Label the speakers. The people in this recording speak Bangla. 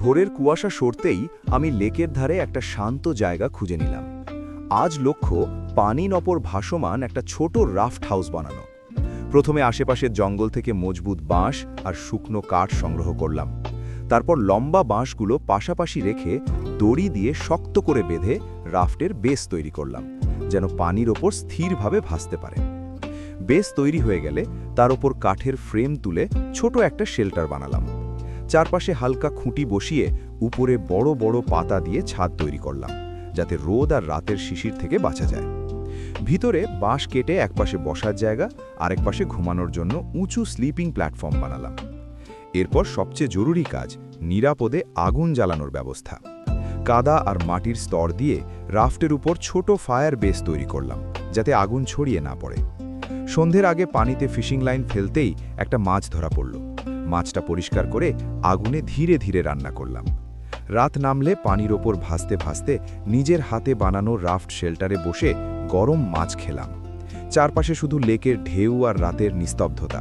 Speaker 1: ভোরের কুয়াশা সরতেই আমি লেকের ধারে একটা শান্ত জায়গা খুঁজে নিলাম। আজ লক্ষ্য পানির ওপর ভাসমান একটা ছোট রাফট হাউস বানানো। প্রথমে আশেপাশের জঙ্গল থেকে মজবুত বাঁশ আর শুকনো কাঠ সংগ্রহ করলাম। তারপর লম্বা বাঁশগুলো পাশাপাশি রেখে দড়ি দিয়ে শক্ত করে বেঁধে রাফটের বেস তৈরি করলাম, যেন পানির ওপর স্থিরভাবে ভাসতে পারে। বেস তৈরি হয়ে গেলে তার ওপর কাঠের ফ্রেম তুলে ছোট একটা শেল্টার বানালাম। চারপাশে হালকা খুঁটি বসিয়ে উপরে বড় বড় পাতা দিয়ে ছাদ তৈরি করলাম, যাতে রোদ আর রাতের শিশির থেকে বাঁচা যায়। ভিতরে বাঁশ কেটে একপাশে বসার জায়গা আর একপাশে ঘুমানোর জন্য উঁচু স্লিপিং প্ল্যাটফর্ম বানালাম। এরপর সবচেয়ে জরুরি কাজ, নিরাপদে আগুন জ্বালানোর ব্যবস্থা। কাদা আর মাটির স্তর দিয়ে রাফটের উপর ছোট ফায়ার বেস তৈরি করলাম, যাতে আগুন ছড়িয়ে না পড়ে। সন্ধ্যের আগে পানিতে ফিশিং লাইন ফেলতেই একটা মাছ ধরা পড়ল। মাছটা পরিষ্কার করে আগুনে ধীরে ধীরে রান্না করলাম। রাত নামলে পানির ওপর ভাসতে ভাসতে নিজের হাতে বানানো রাফট শেল্টারে বসে গরম মাছ খেলাম। চারপাশে শুধু লেকের ঢেউ আর রাতের নিস্তব্ধতা।